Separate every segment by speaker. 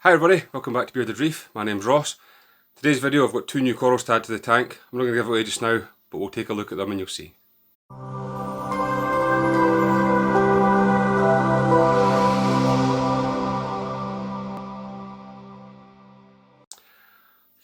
Speaker 1: Hi everybody, welcome back to Bearded Reef. My name's Ross. Today's video I've got two new corals to add to the tank. I'm not going to give it away just now, but we'll take a look at them and you'll see.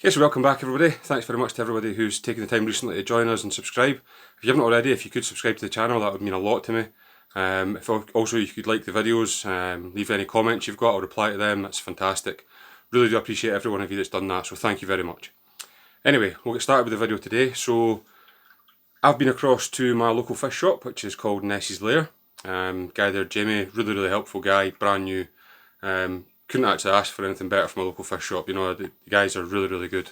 Speaker 1: Okay, so welcome back everybody. Thanks very much to everybody who's taken the time recently to join us and subscribe. If you haven't already, if you could subscribe to the channel, that would mean a lot to me. If also you could like the videos, leave any comments you've got, I'll reply to them, that's fantastic. Really do appreciate every one of you that's done that, so thank you very much. Anyway, we'll get started with the video today. So, I've been across to my local fish shop, which is called Ness's Lair. Guy there, Jamie, really helpful guy, brand new. Couldn't actually ask for anything better from a local fish shop, you know, the guys are really good.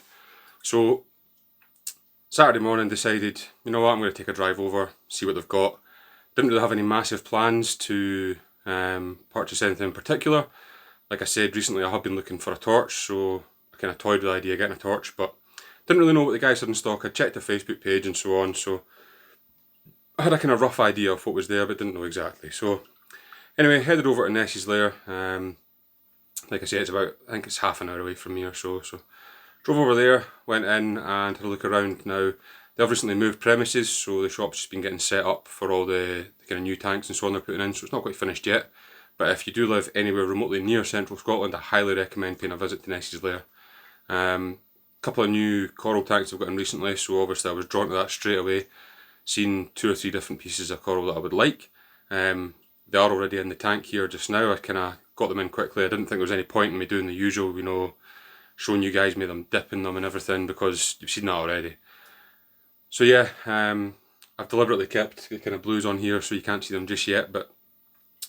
Speaker 1: So, Saturday morning decided, you know what, I'm going to take a drive over, see what they've got. Didn't really have any massive plans to purchase anything in particular. Like I said, recently I have been looking for a torch, so I kind of toyed with the idea of getting a torch, but didn't really know what the guys had in stock. I checked their Facebook page and so on, so I had a kind of rough idea of what was there, but didn't know exactly. So anyway, headed over to Ness's Lair. Like I said, it's about, I think it's half an hour away from me or so. So drove over there, went in and had a look around. Now, they've recently moved premises, so the shop's just been getting set up for all the kind of new tanks and so on they're putting in, so it's not quite finished yet. But if you do live anywhere remotely near central Scotland, I highly recommend paying a visit to Ness's Lair. Couple of new coral tanks I've got in recently, so obviously I was drawn to that straight away. Seen 2 or 3 different pieces of coral that I would like. They are already in the tank here just now. I kind of got them in quickly. I didn't think there was any point in me doing the usual, you know, showing you guys me them dipping them and everything, because you've seen that already. So yeah, I've deliberately kept the kind of blues on here so you can't see them just yet, but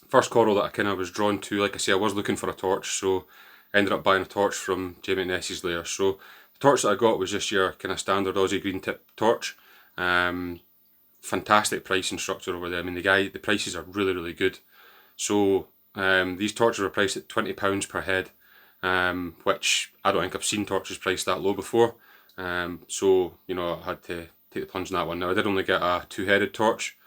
Speaker 1: first coral that I kind of was drawn to, like I say, I was looking for a torch, so I ended up buying a torch from Jamie at Ness's Lair. So the torch that I got was just your kind of standard Aussie green tip torch. Fantastic pricing structure over there. I mean, the prices are really good. So these torches are priced at £20 per head, which I don't think I've seen torches priced that low before. So, you know, I had to take the plunge on that one. Now, I did only get a 2-headed torch.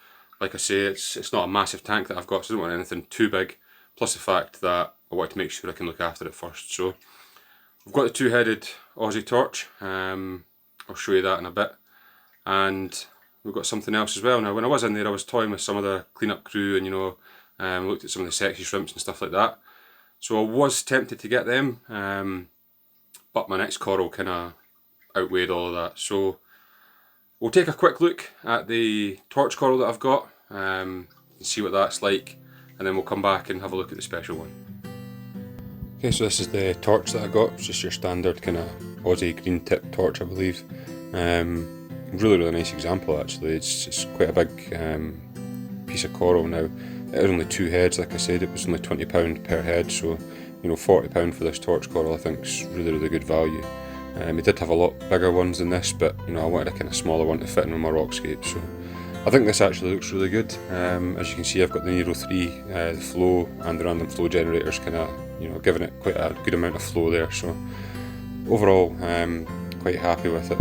Speaker 1: Like I say, it's not a massive tank that I've got, so I don't want anything too big. Plus the fact that I wanted to make sure I can look after it first. So I've got the 2-headed Aussie torch. I'll show you that in a bit. And we've got something else as well. Now, when I was in there, I was toying with some of the cleanup crew and, you know, looked at some of the sexy shrimps and stuff like that. So I was tempted to get them, but my next coral kind of outweighed all of that. So we'll take a quick look at the torch coral that I've got, and see what that's like, and then we'll come back and have a look at the special one. Okay, so this is the torch that I got. It's just your standard kind of Aussie green tip torch, I believe. Really nice example actually. It's quite a big piece of coral. Now, it was only 2 heads, like I said, it was only £20 per head, so you know, £40 for this torch coral I think is really good value. We did have a lot bigger ones than this, but you know, I wanted a kind of smaller one to fit in with my rockscape, so I think this actually looks really good. As you can see, I've got the Nero 3, the flow and the random flow generators kind of, you know, giving it quite a good amount of flow there, so overall quite happy with it.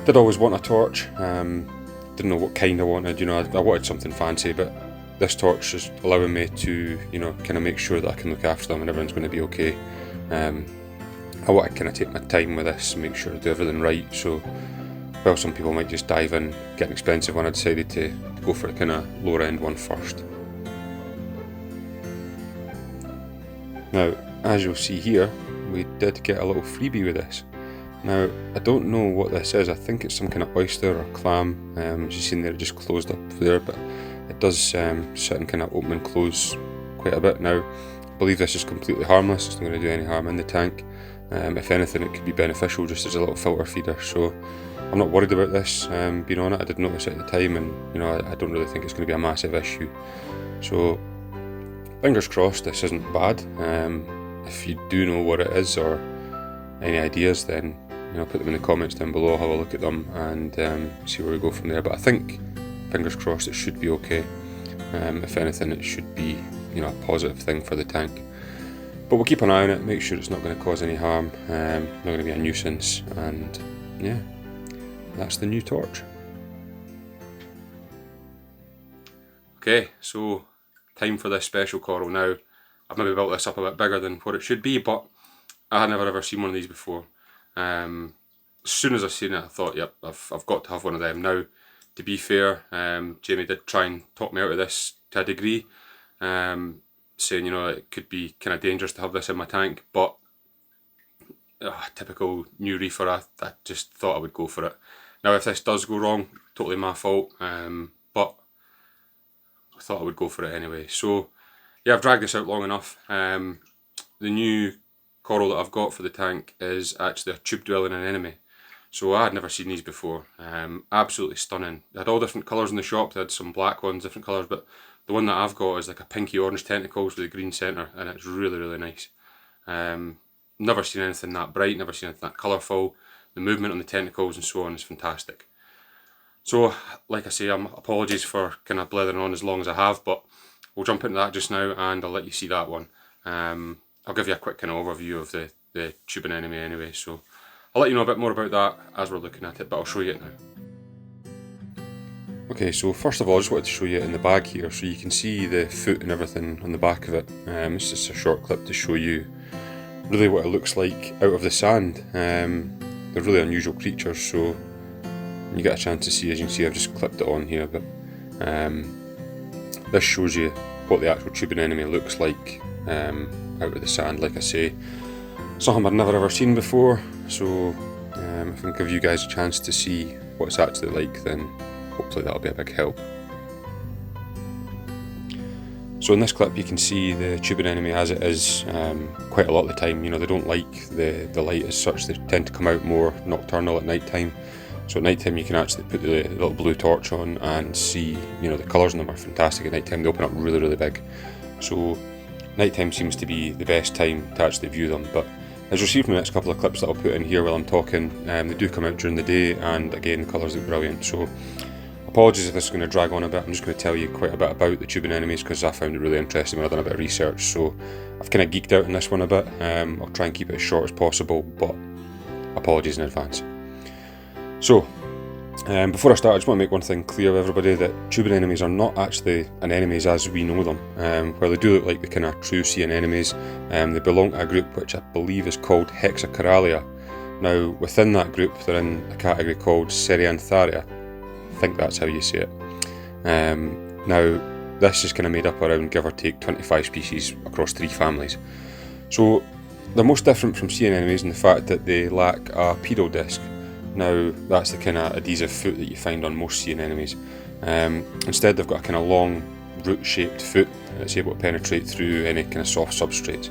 Speaker 1: Did always want a torch, didn't know what kind I wanted, you know, I wanted something fancy, but this torch is allowing me to, you know, kind of make sure that I can look after them and everyone's going to be okay. I want to kind of take my time with this, make sure I do everything right, so while some people might just dive in, get an expensive one, I decided to go for a kind of lower end one first. Now, as you'll see here, we did get a little freebie with this. Now, I don't know what this is. I think it's some kind of oyster or clam. As you've seen there, it just closed up there, but it does sit and kind of open and close quite a bit. Now, I believe this is completely harmless. It's not going to do any harm in the tank. If anything, it could be beneficial just as a little filter feeder. So I'm not worried about this being on it. I did notice it at the time, and you know, I don't really think it's going to be a massive issue. So fingers crossed this isn't bad. If you do know what it is or any ideas, then you know, put them in the comments down below. Have a look at them and see where we go from there. But I think, fingers crossed, it should be okay. If anything, it should be, you know, a positive thing for the tank. But we'll keep an eye on it, make sure it's not going to cause any harm, not going to be a nuisance, and yeah, that's the new torch. Okay, so time for this special coral. Now, I've maybe built this up a bit bigger than what it should be, but I had never ever seen one of these before. As soon as I seen it, I thought, yep, I've got to have one of them. Now, to be fair, Jamie did try and talk me out of this to a degree, saying, you know, it could be kind of dangerous to have this in my tank, but typical new reefer, I just thought I would go for it. Now, if this does go wrong, totally my fault, but I thought I would go for it anyway. So, yeah, I've dragged this out long enough. The new coral that I've got for the tank is actually a tube dwelling anemone. So I had never seen these before. Absolutely stunning. They had all different colours in the shop. They had some black ones, different colours, but the one that I've got is like a pinky orange tentacles with a green centre, and it's really, really nice. Never seen anything that bright, never seen anything that colourful. The movement on the tentacles and so on is fantastic. So, like I say, apologies for kind of blethering on as long as I have, but we'll jump into that just now and I'll let you see that one. I'll give you a quick kind of overview of the tube anemone anyway, so I'll let you know a bit more about that as we're looking at it, but I'll show you it now. Okay, so first of all, I just wanted to show you it in the bag here, so you can see the foot and everything on the back of it. It's just a short clip to show you really what it looks like out of the sand. They're really unusual creatures, so when you get a chance to see, as you can see, I've just clipped it on here, but this shows you what the actual tube anemone looks like out of the sand. Like I say, something I've never ever seen before, so if I can give you guys a chance to see what it's actually like, then hopefully that'll be a big help. So in this clip you can see the tube anemone as it is quite a lot of the time. You know, they don't like the light as such, they tend to come out more nocturnal at night time. So at night time you can actually put the little blue torch on and see, you know, the colours in them are fantastic at night time. They open up really, really big. So night time seems to be the best time to actually view them, but as you'll see from the next couple of clips that I'll put in here while I'm talking, they do come out during the day, and again the colours look brilliant. So apologies if this is going to drag on a bit. I'm just going to tell you quite a bit about the tube anemones because I found it really interesting when I've done a bit of research, so I've kind of geeked out on this one a bit. I'll try and keep it as short as possible, but apologies in advance. So before I start, I just want to make one thing clear to everybody, that tube anemones are not actually anemones as we know them. While they do look like the kind of true sea anemones, they belong to a group which I believe is called Hexacoralia. Now within that group they're in a category called Seriantharia. I think that's how you say it. Now this is kind of made up around, give or take, 25 species across 3 families. So they're most different from sea anemones in the fact that they lack a pedal disc. Now that's the kind of adhesive foot that you find on most sea anemones. Instead they've got a kind of long root shaped foot that's able to penetrate through any kind of soft substrates.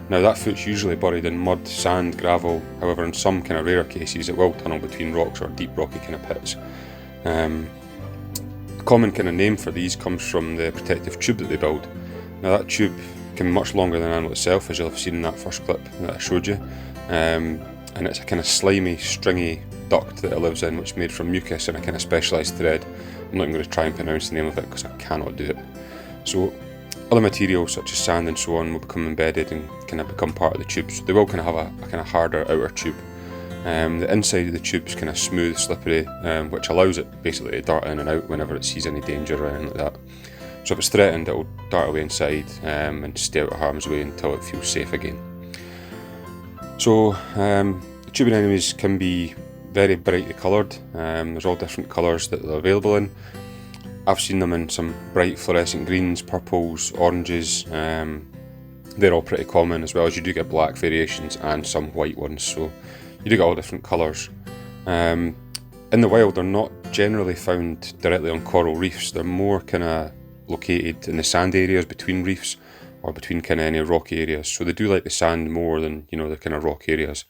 Speaker 1: Now that foot's usually buried in mud, sand, gravel. However, in some kind of rarer cases it will tunnel between rocks or deep rocky kind of pits. The common kind of name for these comes from the protective tube that they build. Now that tube can be much longer than the animal itself, as you'll have seen in that first clip that I showed you, and it's a kind of slimy, stringy duct that it lives in, which is made from mucus and a kind of specialised thread. I'm not even going to try and pronounce the name of it because I cannot do it. So other materials such as sand and so on will become embedded and kind of become part of the tube, so they will kind of have a kind of harder outer tube. The inside of the tube is kind of smooth, slippery, which allows it basically to dart in and out whenever it sees any danger or anything like that. So if it's threatened, it will dart away inside and stay out of harm's way until it feels safe again. So the tube anemones can be very brightly coloured. There's all different colours that they're available in. I've seen them in some bright fluorescent greens, purples, oranges. They're all pretty common, as well as you do get black variations and some white ones, so you do get all different colours. In the wild they're not generally found directly on coral reefs, they're more kind of located in the sand areas between reefs or between kind of any rocky areas, so they do like the sand more than, you know, the kind of rock areas.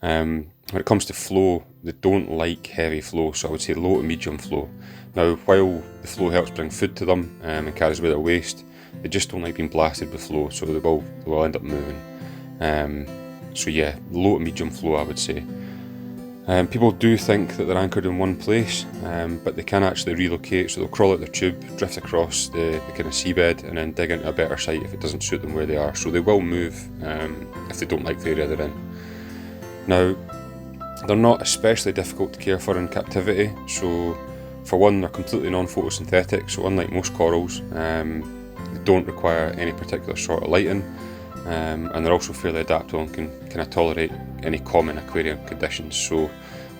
Speaker 1: When it comes to flow, they don't like heavy flow, so I would say low to medium flow. Now while the flow helps bring food to them and carries away their waste, they just don't like being blasted with flow, so they will end up moving. So yeah, low to medium flow I would say. People do think that they're anchored in one place, but they can actually relocate, so they'll crawl out their tube, drift across the kind of seabed and then dig into a better site if it doesn't suit them where they are, so they will move if they don't like the area they're in. Now, they're not especially difficult to care for in captivity, so for one, they're completely non-photosynthetic, so unlike most corals, they don't require any particular sort of lighting. and they're also fairly adaptable and can kind of tolerate any common aquarium conditions. So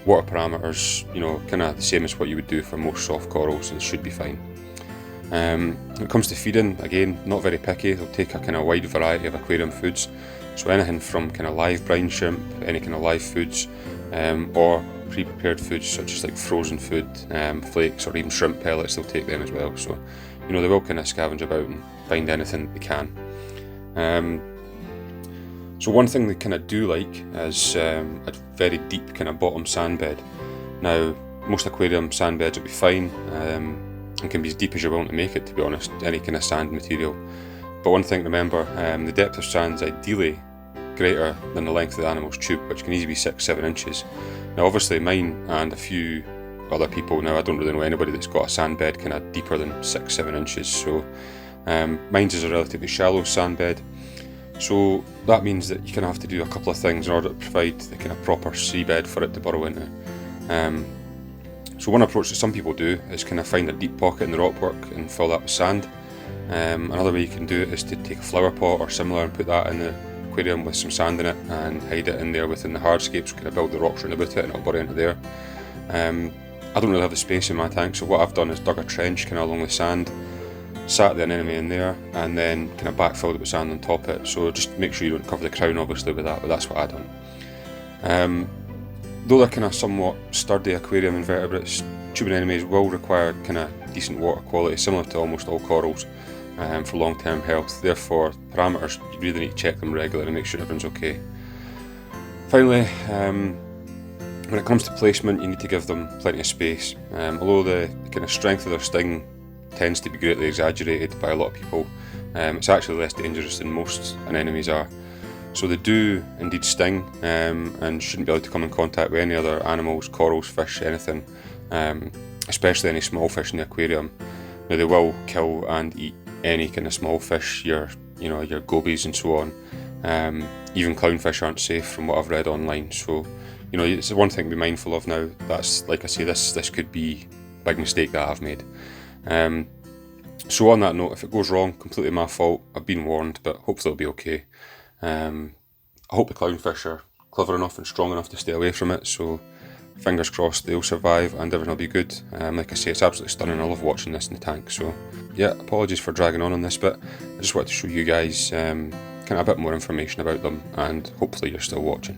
Speaker 1: water parameters, you know, kind of the same as what you would do for most soft corals, and should be fine. When it comes to feeding, again, not very picky. They'll take a kind of wide variety of aquarium foods, so anything from kind of live brine shrimp, any kind of live foods, or pre-prepared foods such as like frozen food, flakes, or even shrimp pellets. They'll take them as well. So, you know, they will kind of scavenge about and find anything they can. So one thing they kind of do like is a very deep kind of bottom sand bed. Now, most aquarium sand beds will be fine, and can be as deep as you're willing to make it, to be honest, any kind of sand material. But one thing to remember, the depth of sand is ideally greater than the length of the animal's tube, which can easily be 6-7 inches. Now obviously mine and a few other people, now I don't really know anybody that's got a sand bed kind of deeper than 6-7 inches, so mine's is a relatively shallow sand bed. So that means that you kind of have to do a couple of things in order to provide the kind of proper seabed for it to burrow into. So one approach that some people do is kind of find a deep pocket in the rockwork and fill that with sand. Another way you can do it is to take a flower pot or similar and put that in the aquarium with some sand in it and hide it in there within the hardscapes, kind of build the rocks around about it and it'll burrow into there. I don't really have the space in my tank, so what I've done is dug a trench kind of along the sand, sat the anemone in there, and then kind of backfilled it with sand on top of it. So just make sure you don't cover the crown obviously with that, but that's what I've done. Though they're kind of somewhat sturdy aquarium invertebrates, tube anemones will require kind of decent water quality, similar to almost all corals, for long-term health. Therefore, parameters, you really need to check them regularly to make sure everyone's okay. Finally, when it comes to placement, you need to give them plenty of space. Although the kind of strength of their sting tends to be greatly exaggerated by a lot of people, it's actually less dangerous than most anemones are. So they do indeed sting, and shouldn't be allowed to come in contact with any other animals, corals, fish, anything, especially any small fish in the aquarium. Now they will kill and eat any kind of small fish, your gobies and so on. Even clownfish aren't safe from what I've read online. So, you know, it's one thing to be mindful of now. That's, like I say, this could be a big mistake that I've made. So on that note, if it goes wrong, completely my fault. I've been warned, but hopefully it'll be okay. I hope the clownfish are clever enough and strong enough to stay away from it, so fingers crossed they'll survive and everything will be good. Like I say, it's absolutely stunning. I love watching this in the tank. So yeah, apologies for dragging on this bit. I just wanted to show you guys kind of a bit more information about them, and hopefully you're still watching.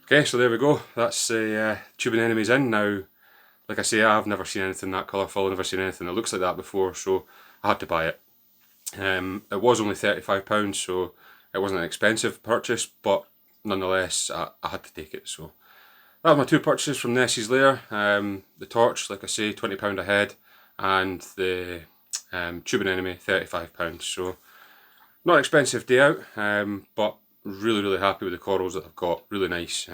Speaker 1: Okay, so there we go. That's the tube anemones in now. Like I say, I've never seen anything that colourful, never seen anything that looks like that before, so I had to buy it. It was only £35, so it wasn't an expensive purchase, but nonetheless, I had to take it. So that was my two purchases from Nessie's Lair. The torch, like I say, £20 a head, and the tube anemone, £35. So not an expensive day out, but really happy with the corals that I've got. Really nice.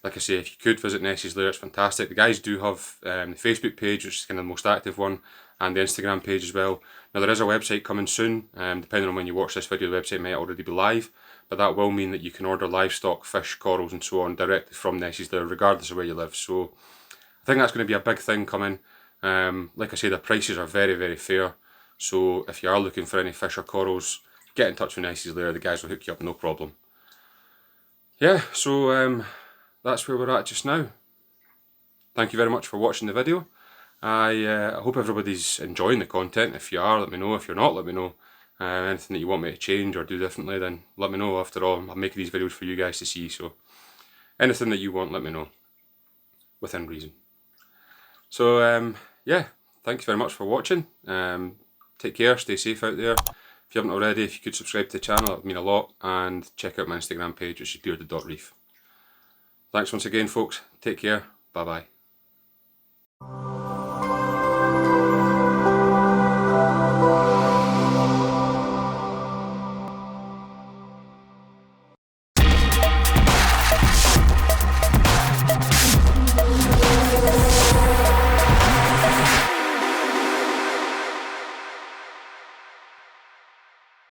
Speaker 1: Like I say, if you could visit Nessie's Lair, it's fantastic. The guys do have the Facebook page, which is kind of the most active one, and the Instagram page as well. Now there is a website coming soon. Depending on when you watch this video, the website might already be live, but that will mean that you can order livestock, fish, corals and so on directly from Nessie's Lair, regardless of where you live. So I think that's going to be a big thing coming. Like I say, the prices are very fair. So if you are looking for any fish or corals, get in touch with Nessie's Lair. The guys will hook you up, no problem. Yeah, so that's where we're at just now. Thank you very much for watching the video. I hope everybody's enjoying the content. If you are, let me know. If you're not, let me know. Anything that you want me to change or do differently, then let me know. After all, I'm making these videos for you guys to see, so anything that you want, let me know. Within reason. So, yeah, thank you very much for watching. Take care, stay safe out there. If you haven't already, if you could subscribe to the channel, that would mean a lot. And check out my Instagram page, which is bearded.reef. Thanks once again, folks. Take care. Bye-bye.